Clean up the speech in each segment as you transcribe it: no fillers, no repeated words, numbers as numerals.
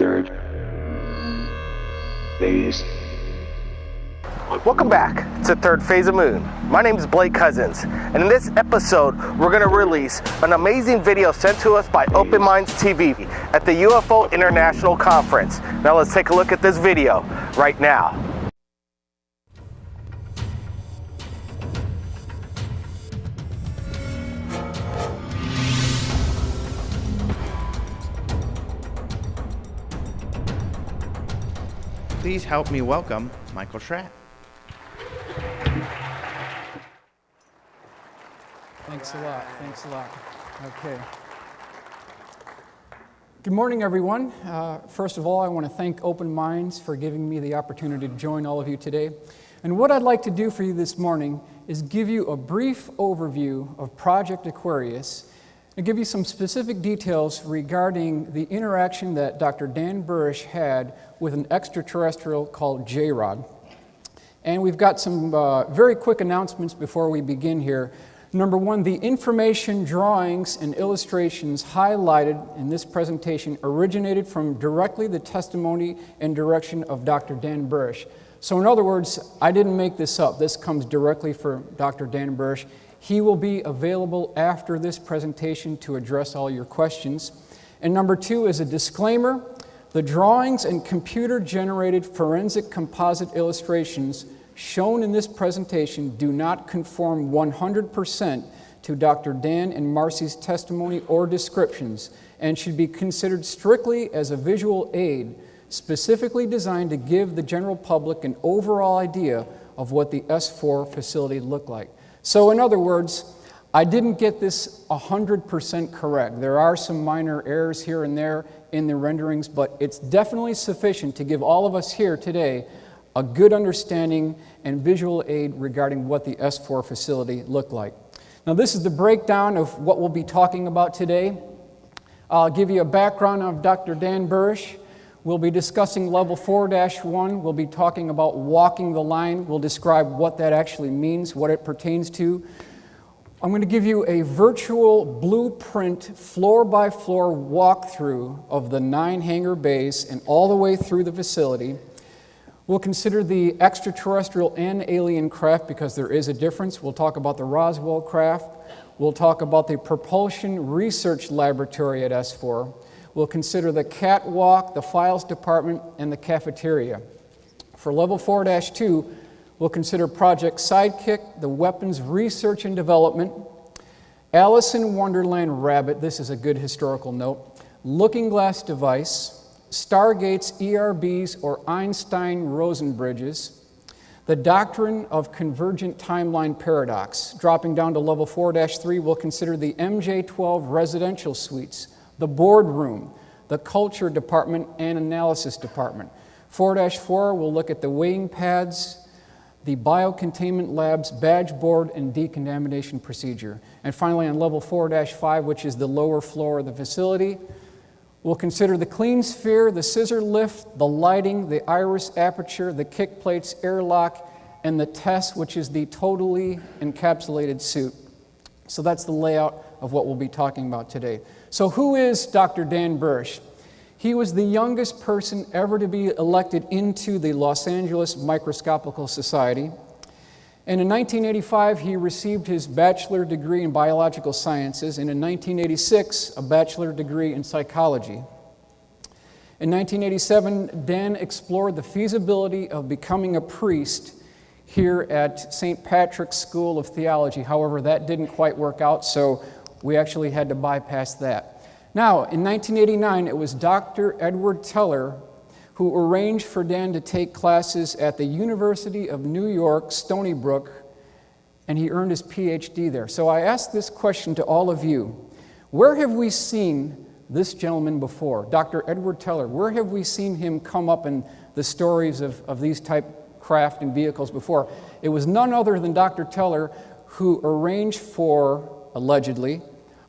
Third phase. Welcome back to Third Phase of Moon. My name is Blake Cousins, and in this episode, we're going to release an amazing video sent to us by Open Minds TV at the UFO International Conference. Now let's take a look at this video right now. Please help me welcome Michael Schratt. Thanks a lot. Thanks a lot. Okay. Good morning, everyone. First of all, I want to thank Open Minds for giving me the opportunity to join all of you today. And what I'd like to do for you this morning is give you a brief overview of Project Aquarius and give you some specific details regarding the interaction that Dr. Dan Burisch had with an extraterrestrial called J-Rod. And we've got some very quick announcements before we begin here. Number one, the information, drawings, and illustrations highlighted in this presentation originated from directly the testimony and direction of Dr. Dan Burisch. So in other words, I didn't make this up. This comes directly from Dr. Dan Burisch. He will be available after this presentation to address all your questions. And number two is a disclaimer. The drawings and computer-generated forensic composite illustrations shown in this presentation do not conform 100% to Dr. Dan and Marcy's testimony or descriptions and should be considered strictly as a visual aid, specifically designed to give the general public an overall idea of what the S4 facility looked like. So in other words, I didn't get this 100% correct. There are some minor errors here and there in the renderings, but it's definitely sufficient to give all of us here today a good understanding and visual aid regarding what the S4 facility looked like. Now this is the breakdown of what we'll be talking about today. I'll give you a background of Dr. Dan Burisch. We'll be discussing level 4-1. We'll be talking about walking the line. We'll describe what that actually means, what it pertains to. I'm going to give you a virtual blueprint floor-by-floor walkthrough of the 9 hangar bays and all the way through the facility. We'll consider the extraterrestrial and alien craft because there is a difference. We'll talk about the Roswell craft. We'll talk about the propulsion research laboratory at S4. We'll consider the catwalk, the files department, and the cafeteria. For level 4-2, we'll consider Project Sidekick, the weapons research and development, Alice in Wonderland Rabbit, this is a good historical note, Looking Glass Device, Stargate's ERBs or Einstein-Rosen bridges, the doctrine of convergent timeline paradox. Dropping down to level 4-3, we'll consider the MJ-12 residential suites, the boardroom, the culture department, and analysis department. 4-4, we'll look at the weighing pads, the biocontainment labs, badge board, and decontamination procedure. And finally, on level 4-5, which is the lower floor of the facility, we'll consider the clean sphere, the scissor lift, the lighting, the iris aperture, the kick plates, airlock, and the test, which is the totally encapsulated suit. So that's the layout of what we'll be talking about today. So who is Dr. Dan Burisch? He was the youngest person ever to be elected into the Los Angeles Microscopical Society. And in 1985, he received his bachelor degree in biological sciences, and in 1986, a bachelor degree in psychology. In 1987, Dan explored the feasibility of becoming a priest here at St. Patrick's School of Theology. However, that didn't quite work out, so we actually had to bypass that. Now, in 1989, it was Dr. Edward Teller who arranged for Dan to take classes at the University of New York, Stony Brook, and he earned his PhD there. So I ask this question to all of you. Where have we seen this gentleman before, Dr. Edward Teller? Where have we seen him come up in the stories of these type craft and vehicles before? It was none other than Dr. Teller who arranged for, allegedly,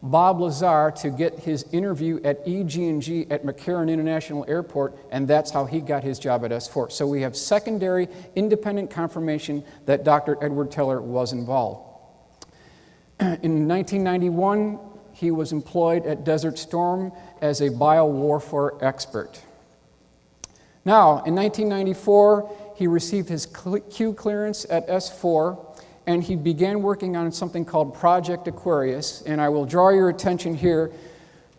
Bob Lazar to get his interview at EG&G at McCarran International Airport, and that's how he got his job at S4. So we have secondary independent confirmation that Dr. Edward Teller was involved. In 1991, he was employed at Desert Storm as a biowarfare expert. Now, in 1994, he received his Q clearance at S4, and he began working on something called Project Aquarius. And I will draw your attention here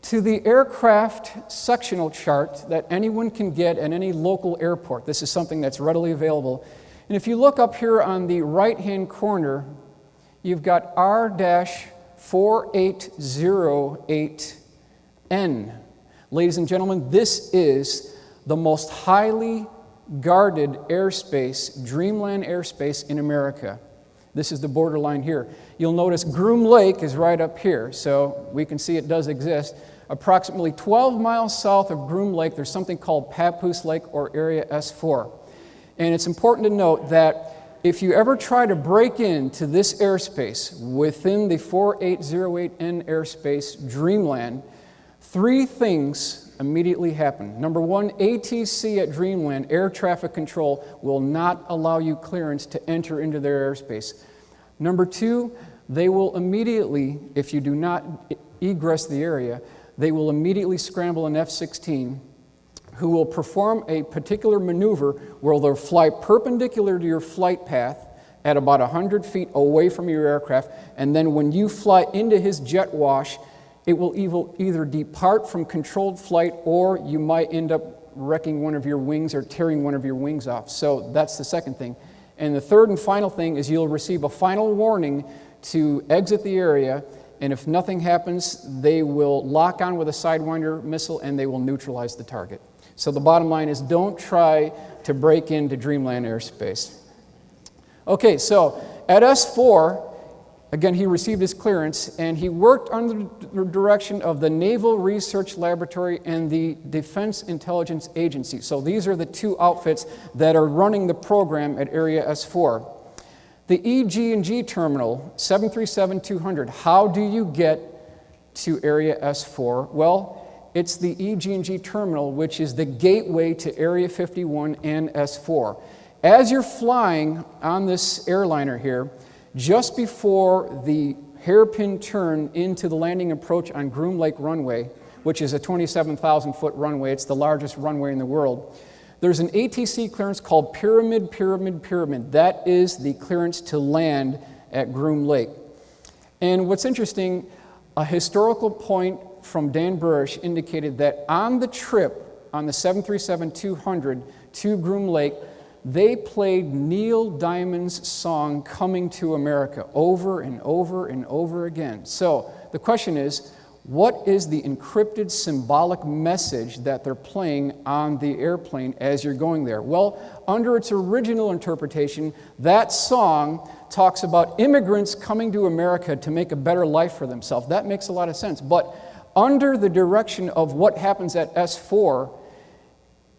to the aircraft sectional chart that anyone can get at any local airport. This is something that's readily available. And if you look up here on the right-hand corner, you've got R-4808N. Ladies and gentlemen, this is the most highly guarded airspace, Dreamland airspace in America. This is the borderline here. You'll notice Groom Lake is right up here, so we can see it does exist. Approximately 12 miles south of Groom Lake, there's something called Papoose Lake or Area S4. And it's important to note that if you ever try to break into this airspace within the 4808N airspace, Dreamland, three things immediately happen. Number one, ATC at Dreamland, air traffic control, will not allow you clearance to enter into their airspace. Number two, they will immediately, if you do not egress the area, they will immediately scramble an F-16 who will perform a particular maneuver where they'll fly perpendicular to your flight path at about 100 feet away from your aircraft, and then when you fly into his jet wash, it will either depart from controlled flight or you might end up wrecking one of your wings or tearing one of your wings off. So that's the second thing. And the third and final thing is you'll receive a final warning to exit the area, and if nothing happens, they will lock on with a Sidewinder missile and they will neutralize the target. So the bottom line is don't try to break into Dreamland airspace. Okay, so at S4, again, he received his clearance, and he worked under the direction of the Naval Research Laboratory and the Defense Intelligence Agency. So these are the two outfits that are running the program at Area S4. The EG&G terminal, 737-200, how do you get to Area S4? Well, it's the EG&G terminal, which is the gateway to Area 51 and S4. As you're flying on this airliner here, just before the hairpin turn into the landing approach on Groom Lake runway, which is a 27,000-foot runway, it's the largest runway in the world, there's an ATC clearance called Pyramid. That is the clearance to land at Groom Lake. And what's interesting, a historical point from Dan Burisch indicated that on the trip on the 737-200 to Groom Lake, they played Neil Diamond's song, Coming to America, over and over and over again. So the question is, what is the encrypted symbolic message that they're playing on the airplane as you're going there? Well, under its original interpretation, that song talks about immigrants coming to America to make a better life for themselves. That makes a lot of sense. But under the direction of what happens at S4,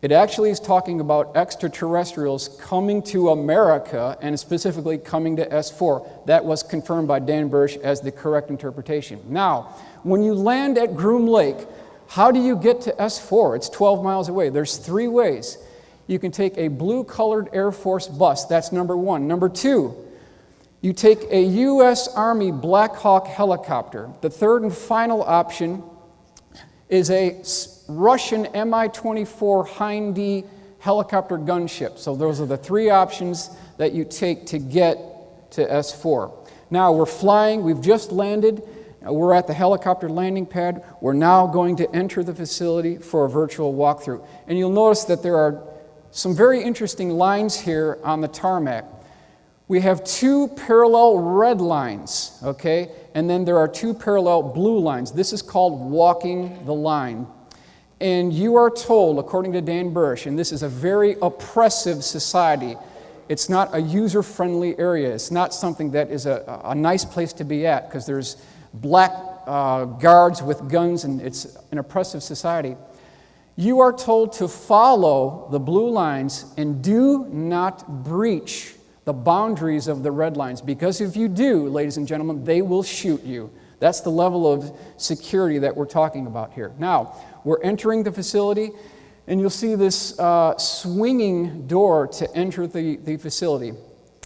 it actually is talking about extraterrestrials coming to America and specifically coming to S4. That was confirmed by Dan Burisch as the correct interpretation. Now, when you land at Groom Lake, how do you get to S4? It's 12 miles away. There's three ways. You can take a blue-colored Air Force bus. That's number one. Number two, you take a U.S. Army Black Hawk helicopter. The third and final option is a Russian Mi-24 Hind-D helicopter gunship. So those are the three options that you take to get to S4. Now we're flying, we've just landed, we're at the helicopter landing pad. We're now going to enter the facility for a virtual walkthrough. And you'll notice that there are some very interesting lines here on the tarmac. We have two parallel red lines, okay? And then there are two parallel blue lines. This is called walking the line. And you are told, according to Dan Burisch, and this is a very oppressive society, it's not a user-friendly area. It's not something that is a nice place to be at because there's black guards with guns and it's an oppressive society. You are told to follow the blue lines and do not breach the boundaries of the red lines, because if you do, ladies and gentlemen, they will shoot you. That's the level of security that we're talking about here. Now, we're entering the facility, and you'll see this swinging door to enter the facility.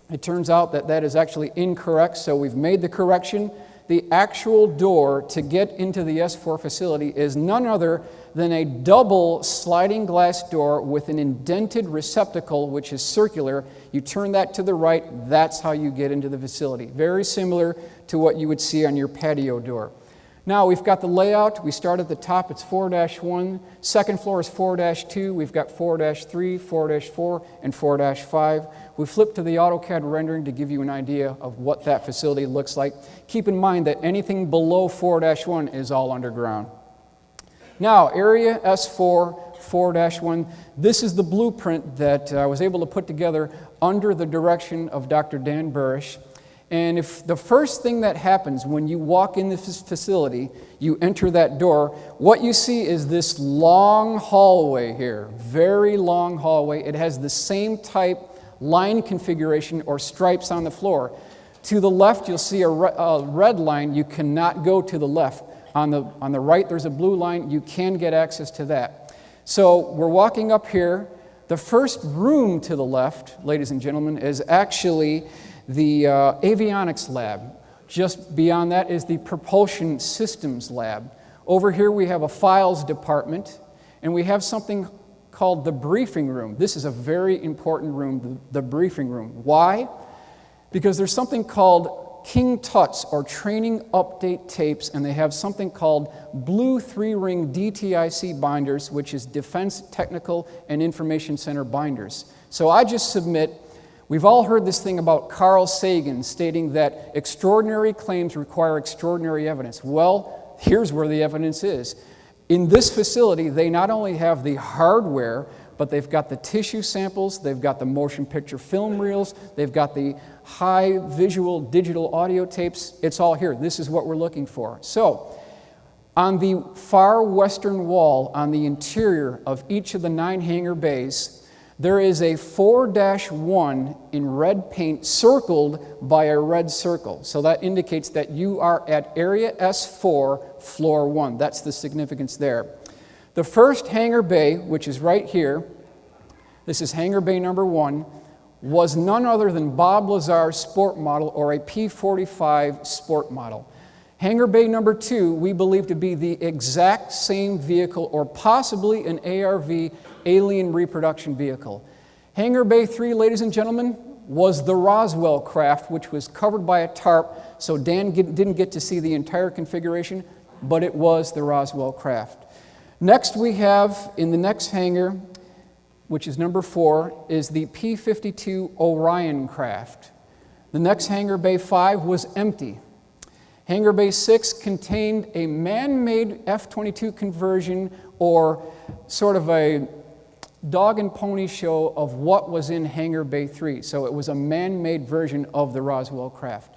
It turns out that that is actually incorrect, so we've made the correction the actual door to get into the S4 facility is none other than a double sliding glass door with an indented receptacle, which is circular. You turn that to the right, that's how you get into the facility. Very similar to what you would see on your patio door. Now we've got the layout. We start at the top, it's 4-1. Second floor is 4-2. We've got 4-3, 4-4, and 4-5. We flip to the AutoCAD rendering to give you an idea of what that facility looks like. Keep in mind that anything below 4-1 is all underground. Now, area S4, 4-1. This is the blueprint that I was able to put together under the direction of Dr. Dan Burisch. And if the first thing that happens when you walk in this facility, you enter that door, what you see is this long hallway here, very long hallway. It has the same type line configuration or stripes on the floor. To the left, you'll see a red line. You cannot go to the left. On the right, there's a blue line. You can get access to that. So we're walking up here. The first room to the left, ladies and gentlemen, is actually the avionics lab. Just beyond that is the propulsion systems lab. Over here we have a files department, and we have something called the briefing room. This is a very important room, the briefing room. Why? Because there's something called King Tut's, or training update tapes, and they have something called blue 3-ring DTIC binders, which is Defense Technical and Information Center binders. So I just submit, we've all heard this thing about Carl Sagan stating that extraordinary claims require extraordinary evidence. Well, here's where the evidence is. In this facility, they not only have the hardware, but they've got the tissue samples, they've got the motion picture film reels, they've got the high visual digital audio tapes. It's all here. This is what we're looking for. So, on the far western wall, on the interior of each of the 9 hangar bays, there is a 4-1 in red paint circled by a red circle. So that indicates that you are at area S4, floor 1. That's the significance there. The first hangar bay, which is right here, this is hangar bay number 1, was none other than Bob Lazar's sport model, or a P-45 sport model. Hangar bay number 2, we believe to be the exact same vehicle, or possibly an ARV, alien reproduction vehicle. Hangar bay 3, ladies and gentlemen, was the Roswell craft, which was covered by a tarp, so Dan didn't get to see the entire configuration, but it was the Roswell craft. Next we have, in the next hangar, which is number 4, is the P-52 Orion craft. The next hangar bay 5 was empty. Hangar bay 6 contained a man-made F-22 conversion, or sort of a dog and pony show of what was in hangar bay 3. So it was a man-made version of the Roswell craft.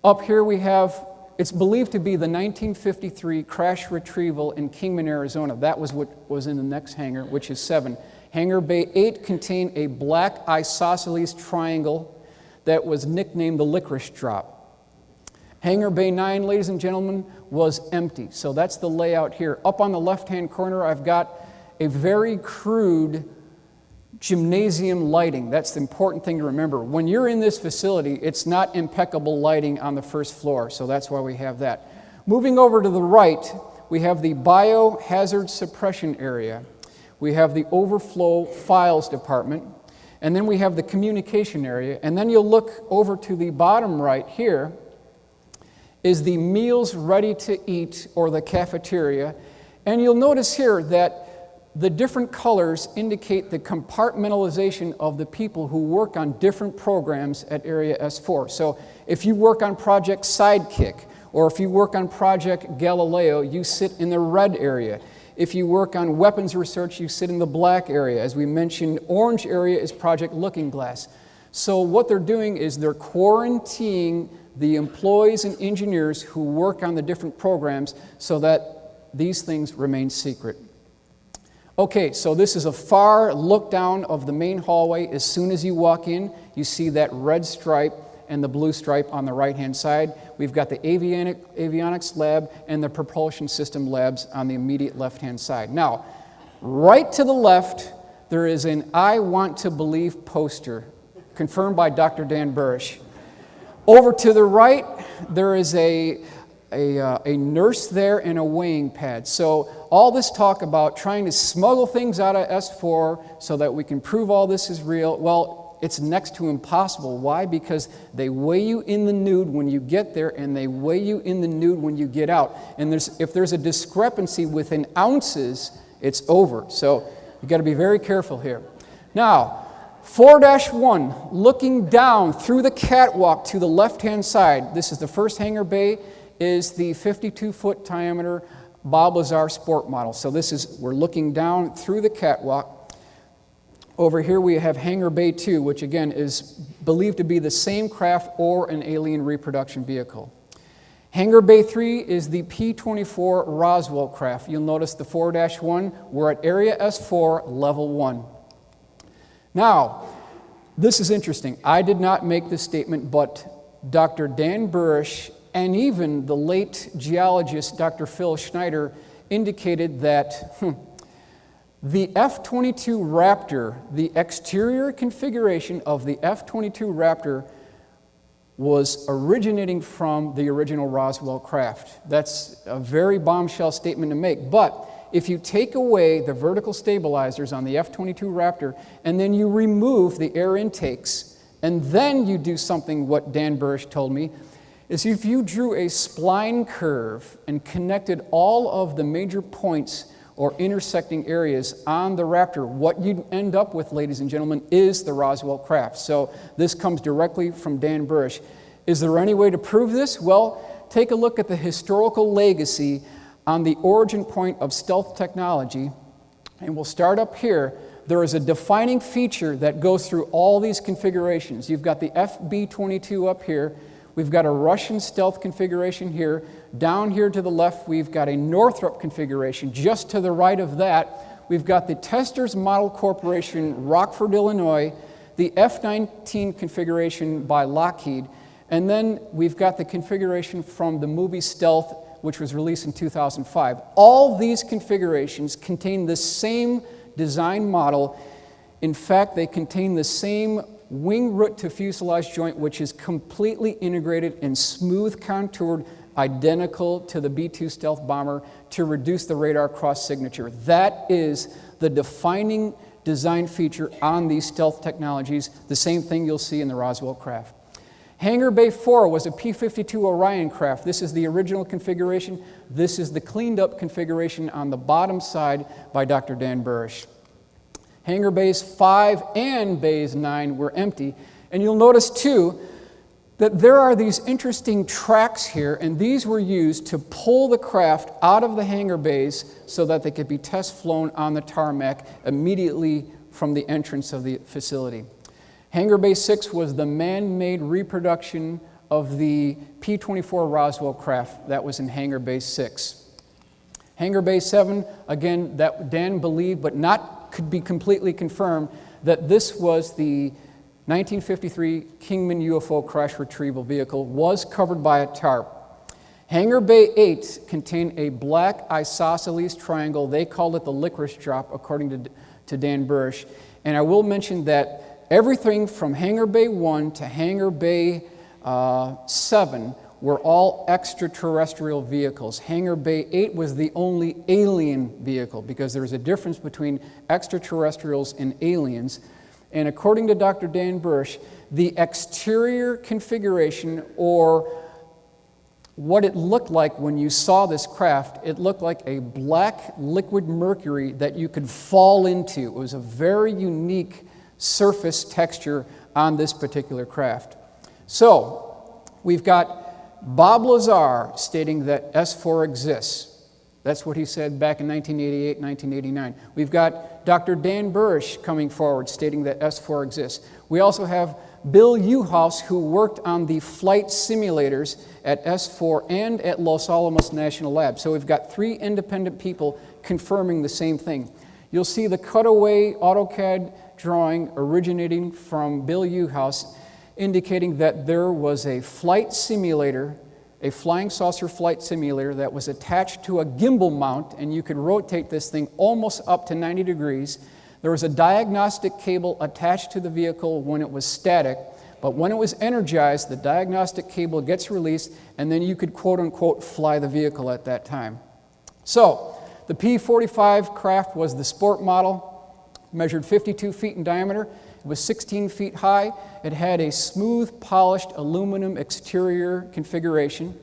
Up here we have, it's believed to be the 1953 crash retrieval in Kingman, Arizona. That was what was in the next hangar, which is 7. Hangar bay 8 contained a black isosceles triangle that was nicknamed the licorice drop. Hangar bay 9, ladies and gentlemen, was empty. So that's the layout here. Up on the left-hand corner, I've got a very crude gymnasium lighting. That's the important thing to remember. When you're in this facility, it's not impeccable lighting on the first floor, so that's why we have that. Moving over to the right, we have the biohazard suppression area. We have the overflow files department, and then we have the communication area, and then you'll look over to the bottom right here is the meals ready to eat, or the cafeteria, and you'll notice here that the different colors indicate the compartmentalization of the people who work on different programs at Area S4. So if you work on Project Sidekick, or if you work on Project Galileo, you sit in the red area. If you work on weapons research, you sit in the black area. As we mentioned, orange area is Project Looking Glass. So what they're doing is they're quarantining the employees and engineers who work on the different programs so that these things remain secret. Okay, so this is a far look down of the main hallway. As soon as you walk in, you see that red stripe and the blue stripe on the right-hand side. We've got the avionics lab and the propulsion system labs on the immediate left-hand side. Now, right to the left, there is an I Want to Believe poster, confirmed by Dr. Dan Burisch. Over to the right, there is a a nurse there and a weighing pad. So all this talk about trying to smuggle things out of S4 so that we can prove all this is real, well, it's next to impossible. Why? Because they weigh you in the nude when you get there, and they weigh you in the nude when you get out. And if there's a discrepancy within ounces, it's over. So you've got to be very careful here. Now, 4-1, looking down through the catwalk to the left-hand side. This is the first hangar bay, is the 52-foot diameter Bob Lazar sport model. So we're looking down through the catwalk. Over here we have Hangar Bay 2, which again is believed to be the same craft or an alien reproduction vehicle. Hangar Bay 3 is the P-24 Roswell craft. You'll notice the 4-1, we're at Area S4, Level 1. Now, this is interesting. I did not make this statement, but Dr. Dan Burisch and even the late geologist Dr. Phil Schneider indicated that the F-22 Raptor, the exterior configuration of the F-22 Raptor was originating from the original Roswell craft. That's a very bombshell statement to make. But if you take away the vertical stabilizers on the F-22 Raptor and then you remove the air intakes and then you do something what Dan Burisch told me, is if you drew a spline curve and connected all of the major points or intersecting areas on the Raptor, what you'd end up with, ladies and gentlemen, is the Roswell craft. So this comes directly from Dan Burisch. Is there any way to prove this? Well, take a look at the historical legacy on the origin point of stealth technology, and we'll start up here. There is a defining feature that goes through all these configurations. You've got the FB-22 up here. We've got a Russian stealth configuration here. Down here to the left, we've got a Northrop configuration. Just to the right of that, we've got the Testers Model Corporation, Rockford, Illinois, the F-19 configuration by Lockheed, and then we've got the configuration from the movie Stealth, which was released in 2005. All these configurations contain the same design model. In fact, they contain the same wing root to fuselage joint, which is completely integrated and smooth contoured, identical to the B-2 stealth bomber to reduce the radar cross signature. That is the defining design feature on these stealth technologies, the same thing you'll see in the Roswell craft. Hangar Bay 4 was a P-52 Orion craft. This is the original configuration. This is the cleaned up configuration on the bottom side by Dr. Dan Burisch. Hangar Bays 5 and Bays 9 were empty. And you'll notice, too, that there are these interesting tracks here, and these were used to pull the craft out of the hangar bays so that they could be test flown on the tarmac immediately from the entrance of the facility. Hangar Bay 6 was the man-made reproduction of the P-24 Roswell craft. That was in Hangar Bay 6. Hangar Bay 7, again, that Dan believed, but could be completely confirmed, that this was the 1953 Kingman UFO crash retrieval vehicle, was covered by a tarp. Hangar Bay 8 contained a black isosceles triangle. They called it the licorice drop, according to Dan Burisch. And I will mention that everything from Hangar Bay 1 to Hangar Bay 7 were all extraterrestrial vehicles. Hangar Bay 8 was the only alien vehicle, because there's a difference between extraterrestrials and aliens. And according to Dr. Dan Burisch, the exterior configuration, or what it looked like when you saw this craft, it looked like a black liquid mercury that you could fall into. It was a very unique surface texture on this particular craft. So, we've got Bob Lazar stating that S4 exists. That's what he said back in 1988, 1989. We've got Dr. Dan Burisch coming forward stating that S4 exists. We also have Bill Uhouse, who worked on the flight simulators at S4 and at Los Alamos National Lab. So we've got 3 independent people confirming the same thing. You'll see the cutaway AutoCAD drawing originating from Bill Uhouse, indicating that there was a flight simulator, a flying saucer flight simulator that was attached to a gimbal mount, and you could rotate this thing almost up to 90 degrees. There was a diagnostic cable attached to the vehicle when it was static, But when it was energized, the diagnostic cable gets released, and then you could quote-unquote fly the vehicle at that time. So, the P-45 craft was the sport model, measured 52 feet in diameter. It was 16 feet high. It had a smooth, polished aluminum exterior configuration.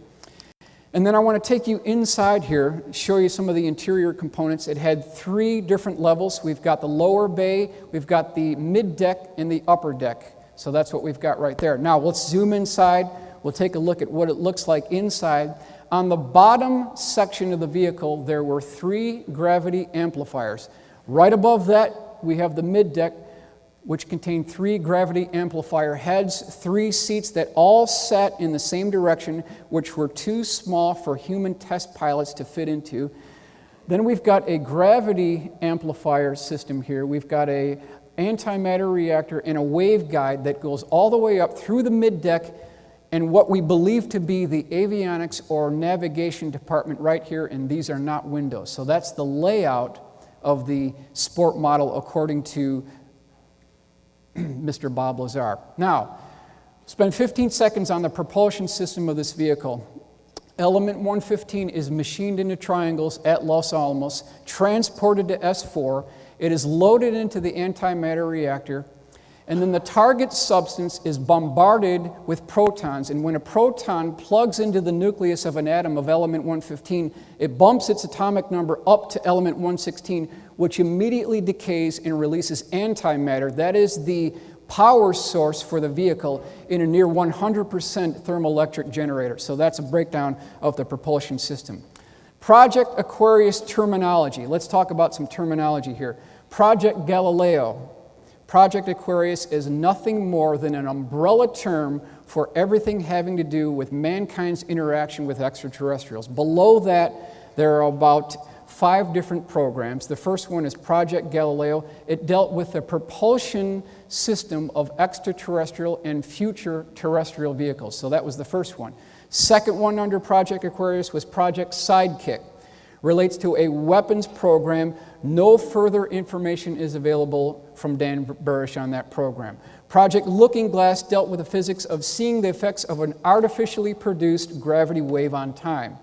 And then I want to take you inside here, show you some of the interior components. It had 3 different levels. We've got the lower bay, we've got the mid-deck, and the upper deck. So that's what we've got right there. Now let's zoom inside. We'll take a look at what it looks like inside. On the bottom section of the vehicle, there were 3 gravity amplifiers. Right above that, we have the mid-deck, which contained 3 gravity amplifier heads, 3 seats that all sat in the same direction, which were too small for human test pilots to fit into. Then we've got a gravity amplifier system here. We've got a antimatter reactor and a waveguide that goes all the way up through the mid-deck and what we believe to be the avionics or navigation department right here, and these are not windows. So that's the layout of the sport model according to Mr. Bob Lazar. Now, spend 15 seconds on the propulsion system of this vehicle. Element 115 is machined into triangles at Los Alamos, transported to S4. It is loaded into the antimatter reactor, and then the target substance is bombarded with protons. And when a proton plugs into the nucleus of an atom of element 115, it bumps its atomic number up to element 116, which immediately decays and releases antimatter. That is the power source for the vehicle in a near 100% thermoelectric generator. So that's a breakdown of the propulsion system. Project Aquarius terminology. Let's talk about some terminology here. Project Galileo. Project Aquarius is nothing more than an umbrella term for everything having to do with mankind's interaction with extraterrestrials. Below that, there are about 5 different programs. The first one is Project Galileo. It dealt with the propulsion system of extraterrestrial and future terrestrial vehicles. So that was the first one. Second one under Project Aquarius was Project Sidekick. Relates to a weapons program. No further information is available from Dan Burisch on that program. Project Looking Glass dealt with the physics of seeing the effects of an artificially produced gravity wave on time.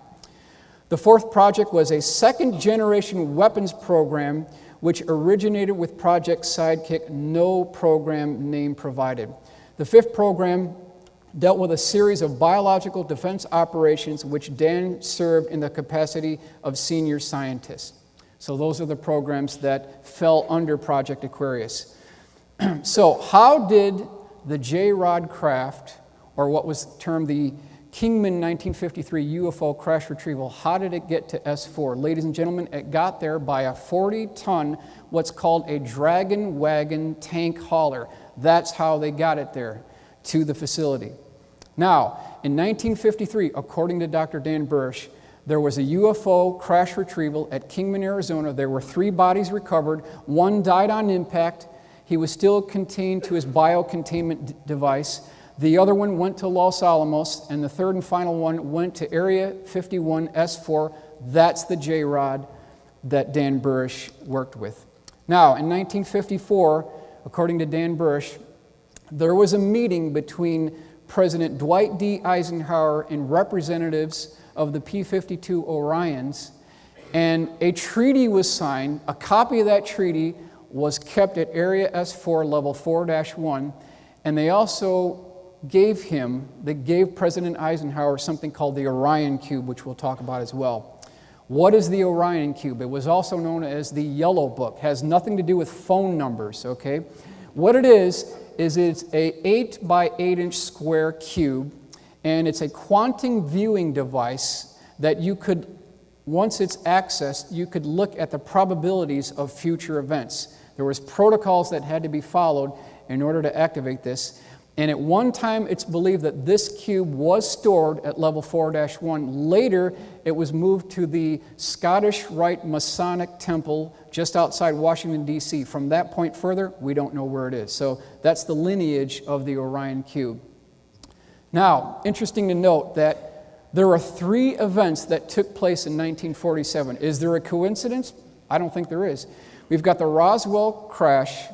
The fourth project was a second-generation weapons program which originated with Project Sidekick, no program name provided. The fifth program dealt with a series of biological defense operations which Dan served in the capacity of senior scientist. So those are the programs that fell under Project Aquarius. So how did the J-Rod craft, or what was termed the Kingman 1953 UFO crash retrieval, how did it get to S4? Ladies and gentlemen, it got there by a 40-ton, what's called a dragon wagon tank hauler. That's how they got it there to the facility. Now, in 1953, according to Dr. Dan Burisch, there was a UFO crash retrieval at Kingman, Arizona. There were 3 bodies recovered. 1 died on impact. He was still contained to his biocontainment device. The other one went to Los Alamos, and the third and final one went to Area 51 S4. That's the J-Rod that Dan Burisch worked with. Now, in 1954, according to Dan Burisch, there was a meeting between President Dwight D. Eisenhower and representatives of the P-52 Orions, and a treaty was signed. A copy of that treaty was kept at Area S4, Level 4-1, and they also gave President Eisenhower something called the Orion Cube, which we'll talk about as well. What is the Orion Cube? It was also known as the Yellow Book. It has nothing to do with phone numbers, okay? What it is it's a 8 by 8 inch square cube, and it's a quantum viewing device that you could, once it's accessed, you could look at the probabilities of future events. There was protocols that had to be followed in order to activate this. And at one time, it's believed that this cube was stored at level 4-1. Later, it was moved to the Scottish Rite Masonic Temple just outside Washington, D.C. From that point further, we don't know where it is. So that's the lineage of the Orion Cube. Now, interesting to note that there are 3 events that took place in 1947. Is there a coincidence? I don't think there is. We've got the Roswell crash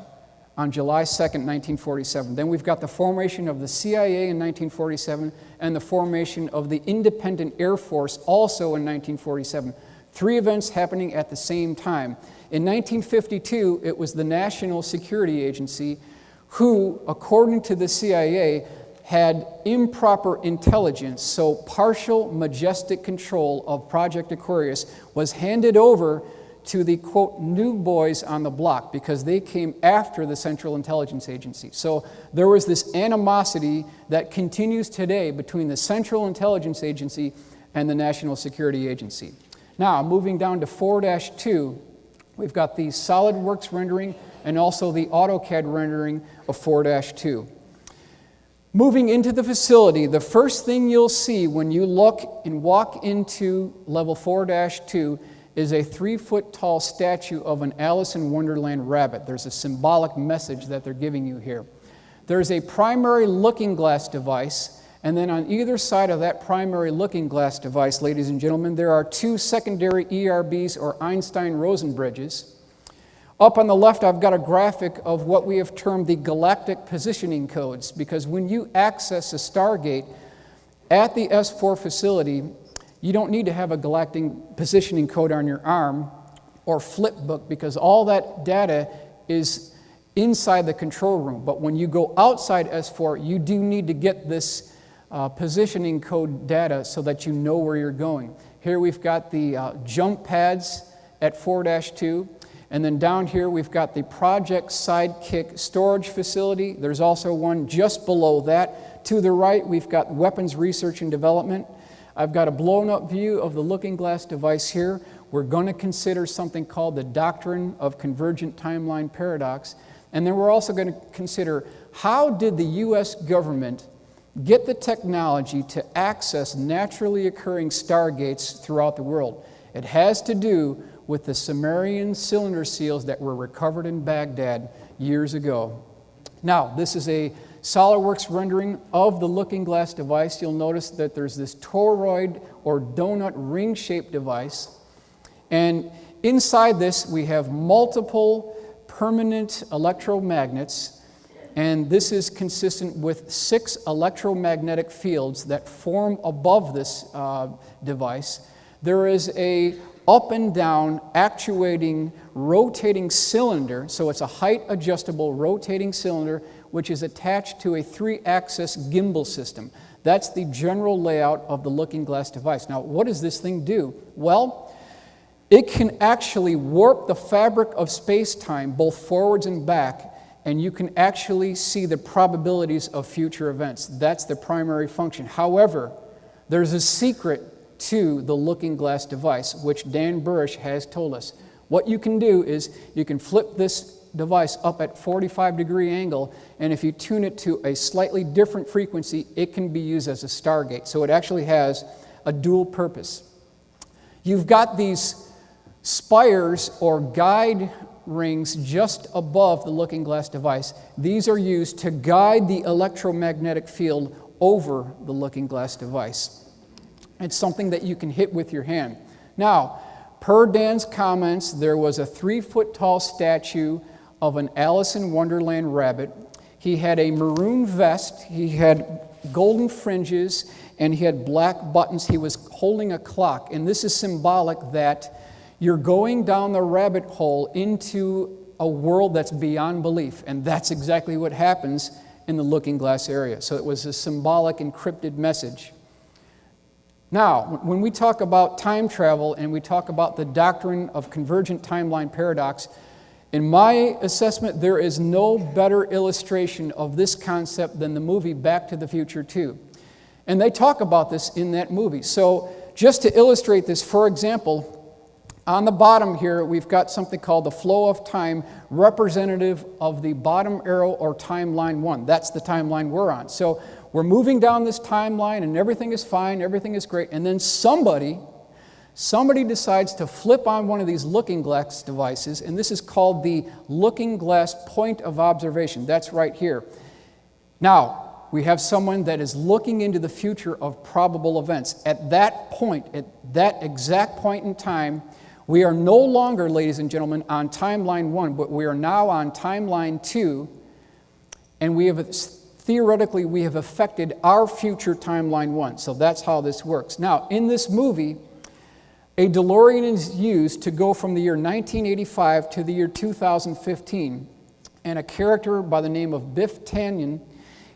on July 2nd, 1947. Then we've got the formation of the CIA in 1947 and the formation of the Independent Air Force also in 1947. 3 events happening at the same time. In 1952, it was the National Security Agency who, according to the CIA, had improper intelligence, so partial majestic control of Project Aquarius was handed over to the, quote, new boys on the block because they came after the Central Intelligence Agency. So there was this animosity that continues today between the Central Intelligence Agency and the National Security Agency. Now, moving down to 4-2, we've got the SolidWorks rendering and also the AutoCAD rendering of 4-2. Moving into the facility, the first thing you'll see when you look and walk into level 4-2 is a 3-foot tall statue of an Alice in Wonderland rabbit. There's a symbolic message that they're giving you here. There's a primary looking glass device, and then on either side of that primary looking glass device, ladies and gentlemen, there are 2 secondary ERBs or Einstein-Rosen bridges. Up on the left, I've got a graphic of what we have termed the galactic positioning codes, because when you access a Stargate at the S4 facility, you don't need to have a galactic positioning code on your arm or flip book because all that data is inside the control room. But when you go outside S4, you do need to get this positioning code data so that you know where you're going. Here we've got the jump pads at 4-2. And then down here, we've got the Project Sidekick storage facility. There's also one just below that. To the right, we've got weapons research and development. I've got a blown-up view of the looking glass device here. We're going to consider something called the doctrine of convergent timeline paradox. And then we're also going to consider how did the U.S. government get the technology to access naturally occurring stargates throughout the world. It has to do with the Sumerian cylinder seals that were recovered in Baghdad years ago. Now, this is a SolidWorks rendering of the looking glass device. You'll notice that there's this toroid or donut ring-shaped device. And inside this, we have multiple permanent electromagnets. And this is consistent with 6 electromagnetic fields that form above this device. There is a up and down actuating rotating cylinder, so it's a height adjustable rotating cylinder which is attached to a 3-axis gimbal system. That's the general layout of the looking glass device. Now, what does this thing do? Well, it can actually warp the fabric of space-time both forwards and back, and you can actually see the probabilities of future events. That's the primary function. However, there's a secret to the looking glass device, which Dan Burisch has told us. What you can do is you can flip this device up at 45-degree angle, and if you tune it to a slightly different frequency, it can be used as a stargate. So it actually has a dual purpose. You've got these spires or guide rings just above the looking glass device. These are used to guide the electromagnetic field over the looking glass device. It's something that you can hit with your hand. Now, per Dan's comments, there was a 3-foot tall statue of an Alice in Wonderland rabbit. He had a maroon vest, he had golden fringes, and he had black buttons. He was holding a clock, and this is symbolic that you're going down the rabbit hole into a world that's beyond belief, and that's exactly what happens in the looking glass area. So it was a symbolic encrypted message. Now, when we talk about time travel and we talk about the doctrine of convergent timeline paradox, in my assessment, there is no better illustration of this concept than the movie Back to the Future 2. And they talk about this in that movie. So just to illustrate this, for example, on the bottom here, we've got something called the flow of time, representative of the bottom arrow or timeline 1. That's the timeline we're on. So we're moving down this timeline and everything is fine, everything is great, and then somebody decides to flip on one of these looking glass devices, and this is called the looking glass point of observation. That's right here. Now, we have someone that is looking into the future of probable events. At that point, at that exact point in time, We are no longer, ladies and gentlemen, on timeline 1, but we are now on timeline 2, and theoretically we have affected our future timeline 1. So that's how this works. Now, in this movie, a DeLorean is used to go from the year 1985 to the year 2015, and a character by the name of Biff Tannen,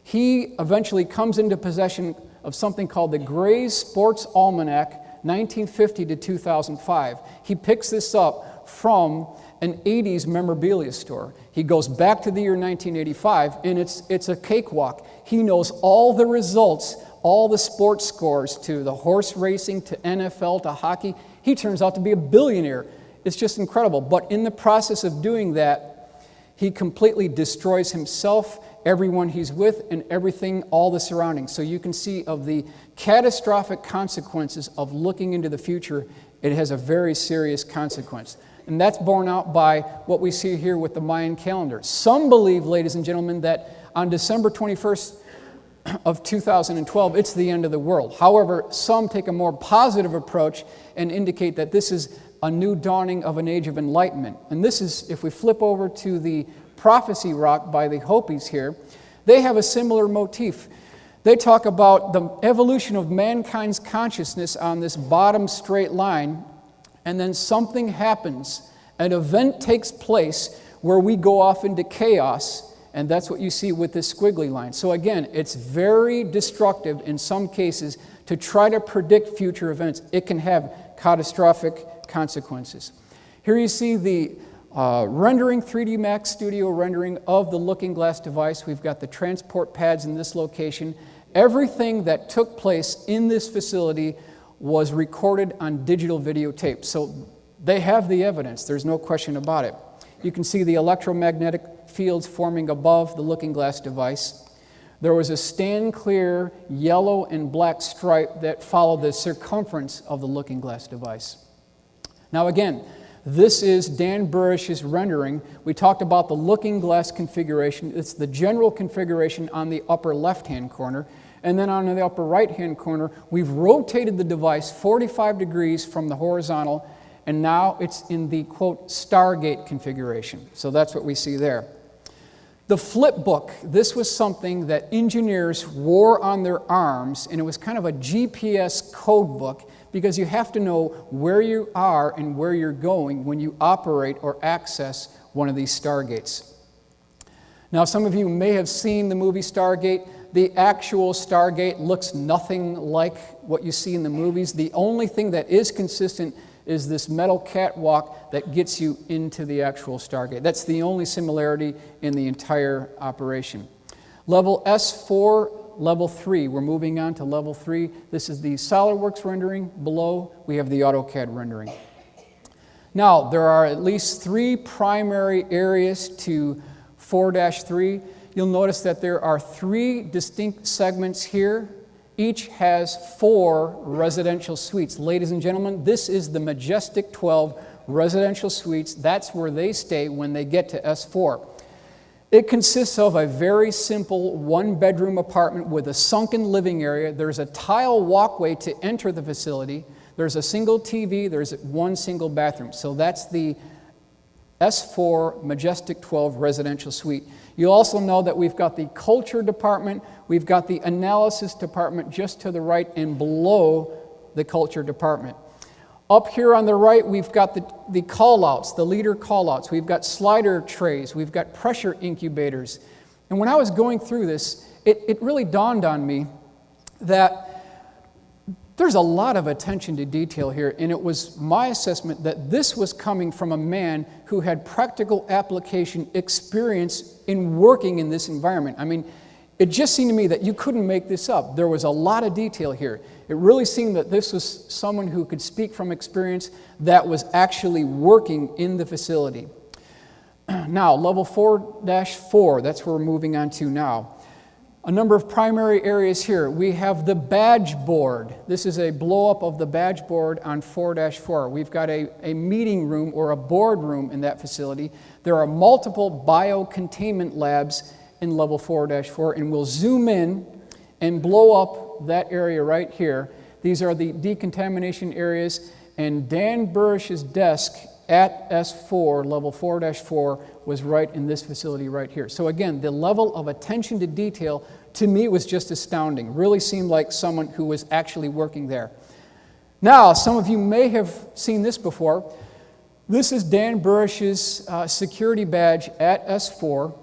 he eventually comes into possession of something called the Gray's Sports Almanac, 1950 to 2005. He picks this up from an 80s memorabilia store. He goes back to the year 1985, and it's a cakewalk. He knows all the results, all the sports scores, to the horse racing, to NFL, to hockey. He turns out to be a billionaire. It's just incredible. But in the process of doing that, he completely destroys himself, everyone he's with, and everything, all the surroundings. So you can see of the catastrophic consequences of looking into the future. It has a very serious consequence. And that's borne out by what we see here with the Mayan calendar. Some believe, ladies and gentlemen, that on December 21st of 2012, it's the end of the world. However, some take a more positive approach and indicate that this is a new dawning of an age of enlightenment. And this is, if we flip over to the prophecy rock by the Hopis here, they have a similar motif. They talk about the evolution of mankind's consciousness on this bottom straight line, and then something happens. An event takes place where we go off into chaos, and that's what you see with this squiggly line. So again, it's very destructive in some cases to try to predict future events. It can have catastrophic consequences. Here you see the rendering, 3D Max Studio rendering of the looking glass device. We've got the transport pads in this location. Everything that took place in this facility was recorded on digital videotape. So they have the evidence. There's no question about it. You can see the electromagnetic fields forming above the looking glass device. There was a stand clear yellow and black stripe that followed the circumference of the looking glass device. Now again, this is Dan Burisch's rendering. We talked about the looking glass configuration. It's the general configuration on the upper left-hand corner. And then on the upper right-hand corner, we've rotated the device 45 degrees from the horizontal, and now it's in the, quote, Stargate configuration. So that's what we see there. The flip book, this was something that engineers wore on their arms, and it was kind of a GPS code book, because you have to know where you are and where you're going when you operate or access one of these Stargates. Now, some of you may have seen the movie Stargate. The actual Stargate looks nothing like what you see in the movies. The only thing that is consistent is this metal catwalk that gets you into the actual Stargate. That's the only similarity in the entire operation. Level S4, Level 3, we're moving on to Level 3. This is the SolidWorks rendering. Below, we have the AutoCAD rendering. Now, there are at least 3 primary areas to 4-3. You'll notice that there are 3 distinct segments here. Each has 4 residential suites. Ladies and gentlemen, this is the Majestic 12 residential suites. That's where they stay when they get to S4. It consists of a very simple 1-bedroom apartment with a sunken living area. There's a tile walkway to enter the facility. There's a single TV. There's 1 single bathroom. So that's the S4 Majestic 12 residential suite. You'll also know that we've got the culture department, we've got the analysis department just to the right and below the culture department. Up here on the right, we've got the call-outs, the leader call-outs. We've got slider trays, we've got pressure incubators. And when I was going through this, it really dawned on me that there's a lot of attention to detail here, and it was my assessment that this was coming from a man who had practical application experience in working in this environment. I mean, it just seemed to me that you couldn't make this up. There was a lot of detail here. It really seemed that this was someone who could speak from experience that was actually working in the facility. Now, level 4-4, that's where we're moving on to now. A number of primary areas here. We have the badge board. This is a blow-up of the badge board on 4-4. We've got a meeting room or a board room in that facility. There are multiple biocontainment labs in level 4-4, and we'll zoom in and blow up that area right here. These are the decontamination areas, and Dan Burisch's desk at S4, level 4-4, was right in this facility right here. So again, the level of attention to detail to me was just astounding. Really seemed like someone who was actually working there. Now, some of you may have seen this before. This is Dan Burisch's security badge at S4.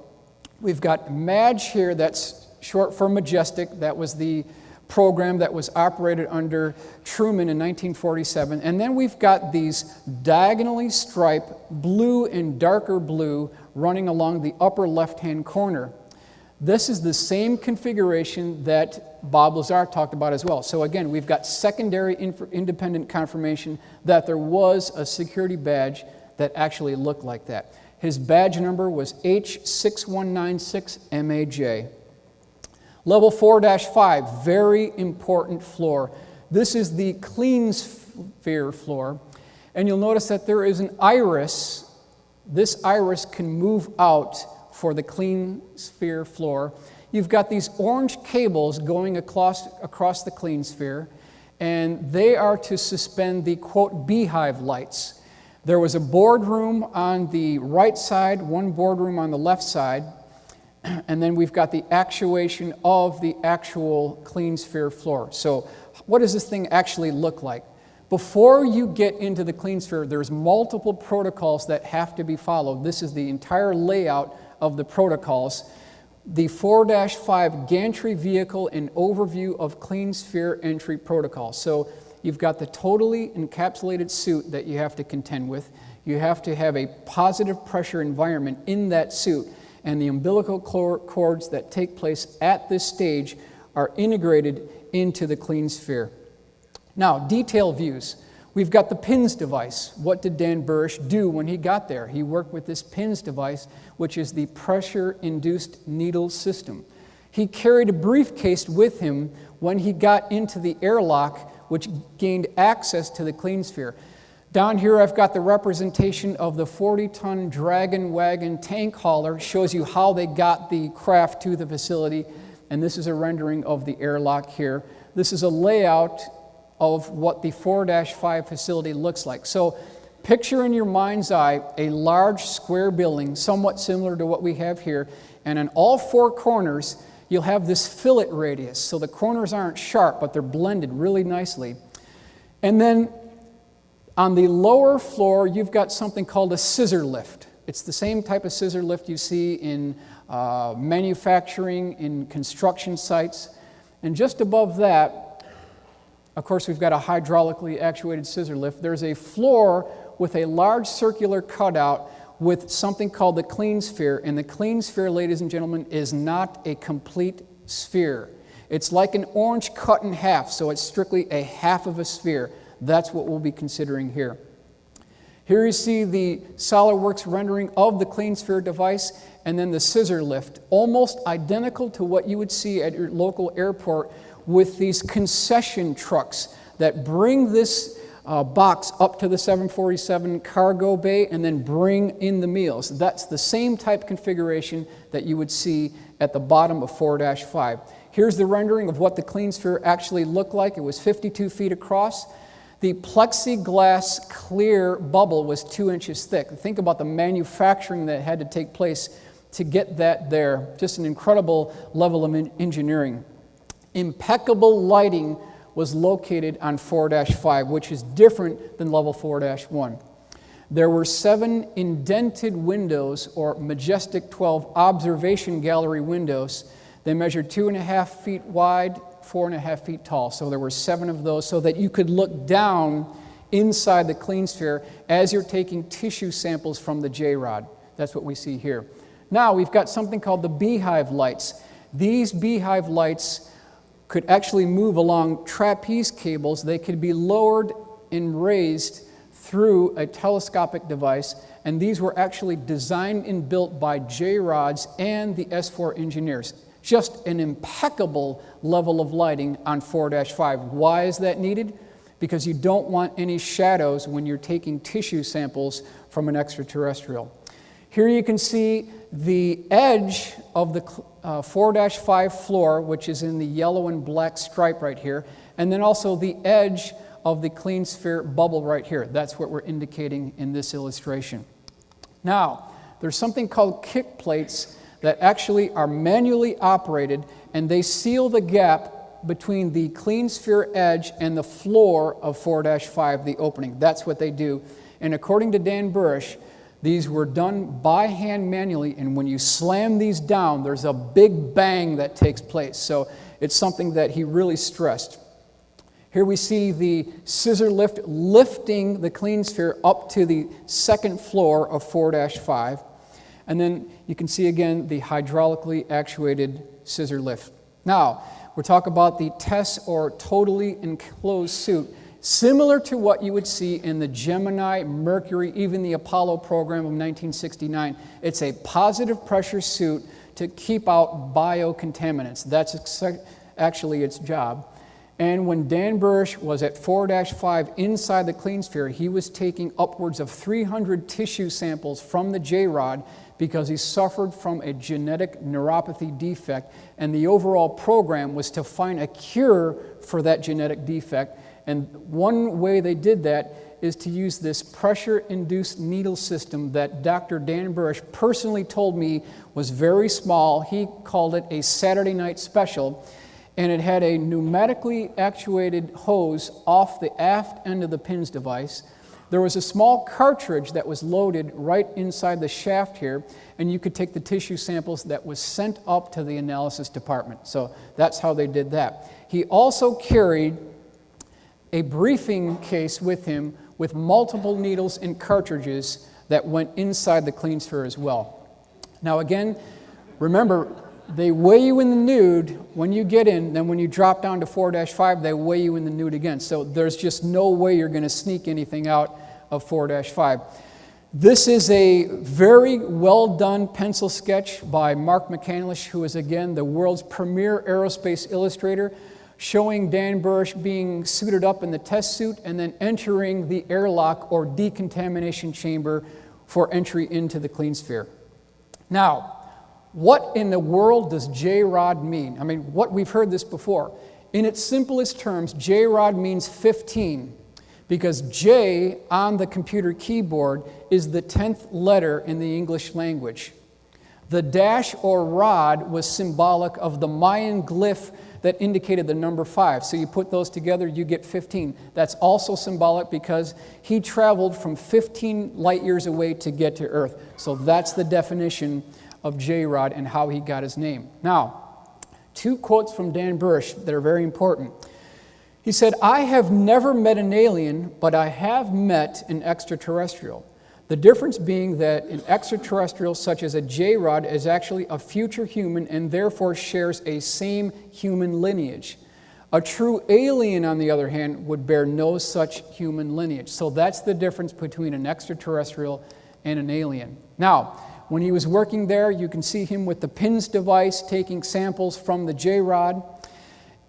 We've got MAJ here, that's short for Majestic. That was the program that was operated under Truman in 1947. And then we've got these diagonally striped blue and darker blue running along the upper left-hand corner. This is the same configuration that Bob Lazar talked about as well. So again, we've got secondary independent confirmation that there was a security badge that actually looked like that. His badge number was H6196MAJ. Level 4-5, very important floor. This is the clean sphere floor. And you'll notice that there is an iris. This iris can move out for the clean sphere floor. You've got these orange cables going across the clean sphere, and they are to suspend the, quote, beehive lights. There was a boardroom on the right side, one boardroom on the left side, and then we've got the actuation of the actual clean sphere floor. So what does this thing actually look like? Before you get into the clean sphere, there's multiple protocols that have to be followed. This is the entire layout of the protocols. The 4-5 gantry vehicle and overview of clean sphere entry protocol. So you've got the totally encapsulated suit that you have to contend with. You have to have a positive pressure environment in that suit. And the umbilical cords that take place at this stage are integrated into the clean sphere. Now, detail views. We've got the PINS device. What did Dan Burisch do when he got there? He worked with this PINS device, which is the pressure-induced needle system. He carried a briefcase with him when he got into the airlock, which gained access to the clean sphere. Down here I've got the representation of the 40-ton Dragon Wagon tank hauler. Shows you how they got the craft to the facility. And this is a rendering of the airlock here. This is a layout of what the 4-5 facility looks like. So picture in your mind's eye a large square building, somewhat similar to what we have here. And on all four corners, you'll have this fillet radius. So the corners aren't sharp, but they're blended really nicely. And then on the lower floor, you've got something called a scissor lift. It's the same type of scissor lift you see in manufacturing, in construction sites. And just above that, of course, we've got a hydraulically actuated scissor lift. There's a floor with a large circular cutout with something called the clean sphere. And the clean sphere, ladies and gentlemen, is not a complete sphere. It's like an orange cut in half, so it's strictly a half of a sphere. That's what we'll be considering here. Here you see the SolidWorks rendering of the clean sphere device, and then the scissor lift, almost identical to what you would see at your local airport with these concession trucks that bring this box up to the 747 cargo bay and then bring in the meals. That's the same type configuration that you would see at the bottom of 4-5. Here's the rendering of what the clean sphere actually looked like. It was 52 feet across. The plexiglass clear bubble was 2 inches thick. Think about the manufacturing that had to take place to get that there. Just an incredible level of engineering. Impeccable lighting was located on 4-5, which is different than level 4-1. There were 7 indented windows, or Majestic 12 observation gallery windows. They measured 2.5 feet wide, 4.5 feet tall. So there were 7 of those so that you could look down inside the clean sphere as you're taking tissue samples from the J-rod. That's what we see here. Now we've got something called the beehive lights. These beehive lights could actually move along trapeze cables. They could be lowered and raised through a telescopic device, and these were actually designed and built by J-rods and the S4 engineers. Just an impeccable level of lighting on 4-5. Why is that needed? Because you don't want any shadows when you're taking tissue samples from an extraterrestrial. Here you can see the edge of the 4-5 floor, which is in the yellow and black stripe right here, and then also the edge of the clean sphere bubble right here. That's what we're indicating in this illustration. Now, there's something called kick plates that actually are manually operated, and they seal the gap between the clean sphere edge and the floor of 4-5, the opening. That's what they do. And according to Dan Burisch, these were done by hand manually, and when you slam these down, there's a big bang that takes place. So it's something that he really stressed. Here we see the scissor lift lifting the clean sphere up to the second floor of 4-5. And then you can see again the hydraulically actuated scissor lift. Now, we're talking about the TESS, or totally enclosed suit, similar to what you would see in the Gemini, Mercury, even the Apollo program of 1969. It's a positive pressure suit to keep out biocontaminants. That's actually its job. And when Dan Burisch was at 4-5 inside the clean sphere, he was taking upwards of 300 tissue samples from the J-rod because he suffered from a genetic neuropathy defect, and the overall program was to find a cure for that genetic defect. And one way they did that is to use this pressure-induced needle system that Dr. Dan Burisch personally told me was very small. He called it a Saturday night special. And it had a pneumatically actuated hose off the aft end of the pins device. There was a small cartridge that was loaded right inside the shaft here, and you could take the tissue samples that was sent up to the analysis department. So that's how they did that. He also carried a briefing case with him with multiple needles and cartridges that went inside the clean sphere as well. Now again, remember, they weigh you in the nude when you get in, then when you drop down to 4-5, they weigh you in the nude again. So there's just no way you're going to sneak anything out of 4-5. This is a very well done pencil sketch by Mark McCandlish, who is again the world's premier aerospace illustrator, showing Dan Burisch being suited up in the test suit and then entering the airlock or decontamination chamber for entry into the clean sphere. Now, what in the world does J-rod mean? I mean, we've heard this before. In its simplest terms, J-rod means 15, because J on the computer keyboard is the 10th letter in the English language. The dash or rod was symbolic of the Mayan glyph that indicated the number 5. So you put those together, you get 15. That's also symbolic because he traveled from 15 light years away to get to Earth. So that's the definition of J-rod and how he got his name. Now, 2 quotes from Dan Burisch that are very important. He said, "I have never met an alien, but I have met an extraterrestrial. The difference being that an extraterrestrial such as a J-rod is actually a future human and therefore shares a same human lineage. A true alien, on the other hand, would bear no such human lineage." So that's the difference between an extraterrestrial and an alien. Now, when he was working there, you can see him with the PINS device taking samples from the J-rod.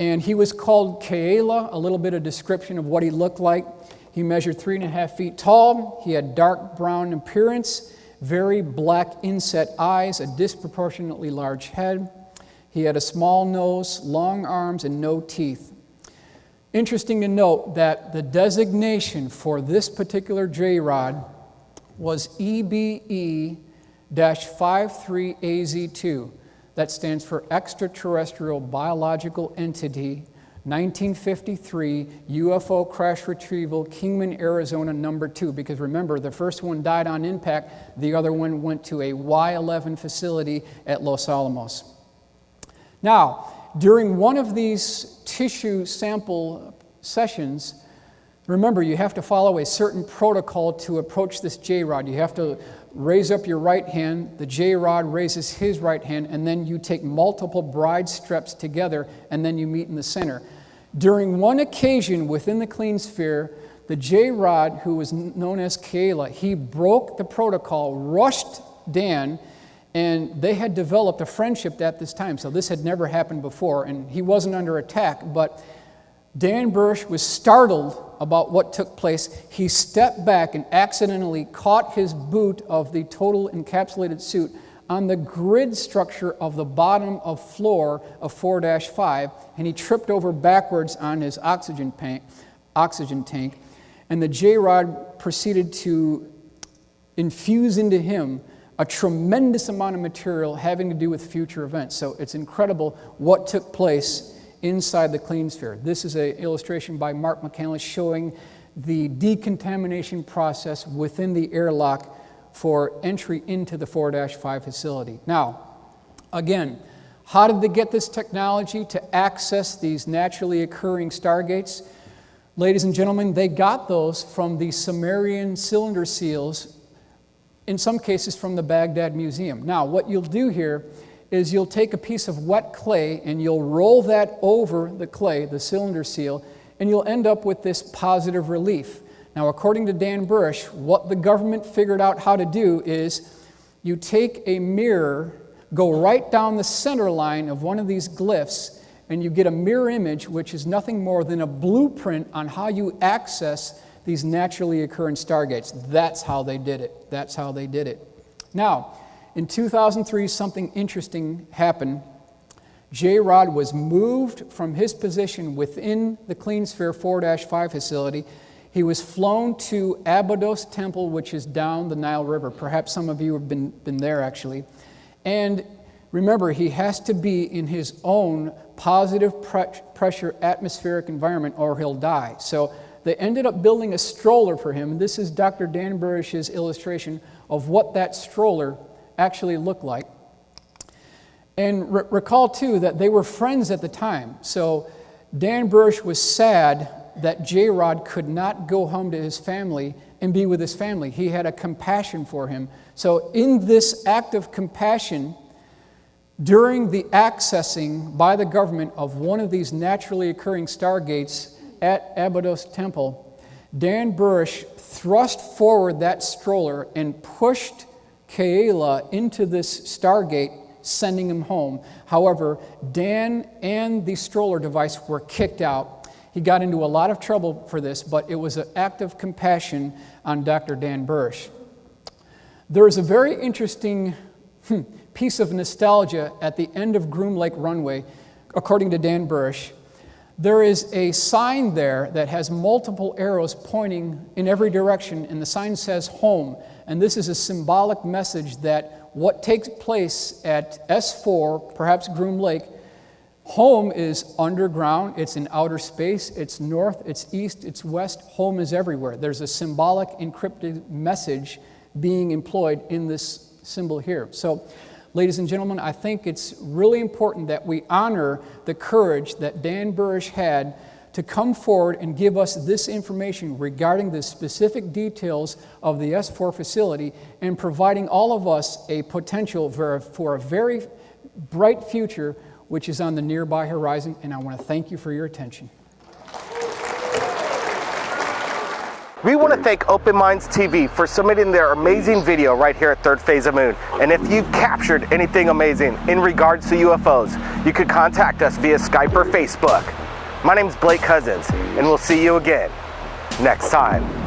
And he was called Kaela, a little bit of description of what he looked like. He measured 3.5 feet tall. He had dark brown appearance, very black inset eyes, a disproportionately large head. He had a small nose, long arms, and no teeth. Interesting to note that the designation for this particular J-rod was EBE-53AZ2. That stands for Extraterrestrial Biological Entity, 1953 UFO Crash Retrieval, Kingman, Arizona, number 2. Because remember, the first one died on impact, the other one went to a Y-11 facility at Los Alamos. Now, during one of these tissue sample sessions, remember, you have to follow a certain protocol to approach this J-rod. You have to raise up your right hand, the J-rod raises his right hand, and then you take multiple bride strips together, and then you meet in the center. During one occasion within the clean sphere, the J-rod, who was known as Kaela, he broke the protocol, rushed Dan, and they had developed a friendship at this time. So this had never happened before, and he wasn't under attack, but Dan Burisch was startled about what took place. He stepped back and accidentally caught his boot of the total encapsulated suit on the grid structure of the bottom of floor of 4-5, and he tripped over backwards on his oxygen oxygen tank, and the J-Rod proceeded to infuse into him a tremendous amount of material having to do with future events. So it's incredible what took place inside the clean sphere. This is an illustration by Mark McCandless showing the decontamination process within the airlock for entry into the 4-5 facility. Now, again, how did they get this technology to access these naturally occurring stargates? Ladies and gentlemen, they got those from the Sumerian cylinder seals, in some cases from the Baghdad Museum. Now, what you'll do here is you'll take a piece of wet clay and you'll roll that over the clay, the cylinder seal, and you'll end up with this positive relief. Now, according to Dan Burisch, what the government figured out how to do is you take a mirror, go right down the center line of one of these glyphs, and you get a mirror image, which is nothing more than a blueprint on how you access these naturally occurring stargates. That's how they did it. That's how they did it. Now, in 2003, something interesting happened. J-Rod was moved from his position within the Clean Sphere 4-5 facility. He was flown to Abydos Temple, which is down the Nile River. Perhaps some of you have been there, actually. And remember, he has to be in his own positive pressure atmospheric environment or he'll die. So they ended up building a stroller for him. This is Dr. Dan Burisch's illustration of what that stroller actually looked like. And recall, too, that they were friends at the time. So Dan Burisch was sad that J-Rod could not go home to his family and be with his family. He had a compassion for him. So in this act of compassion, during the accessing by the government of one of these naturally occurring stargates at Abydos Temple, Dan Burisch thrust forward that stroller and pushed Kayla into this stargate, sending him home. However, Dan and the stroller device were kicked out. He got into a lot of trouble for this, but it was an act of compassion on Dr. Dan Burisch. There is a very interesting piece of nostalgia at the end of Groom Lake Runway, according to Dan Burisch. There is a sign there that has multiple arrows pointing in every direction, and the sign says home. And this is a symbolic message that what takes place at S4, perhaps Groom Lake, home is underground, it's in outer space, it's north, it's east, it's west, home is everywhere. There's a symbolic encrypted message being employed in this symbol here. So, ladies and gentlemen, I think it's really important that we honor the courage that Dan Burisch had to come forward and give us this information regarding the specific details of the S4 facility and providing all of us a potential for a very bright future which is on the nearby horizon, and I want to thank you for your attention. We want to thank Open Minds TV for submitting their amazing video right here at Third Phase of Moon. And if you've captured anything amazing in regards to UFOs, you could contact us via Skype or Facebook. My name's Blake Cousins, and we'll see you again next time.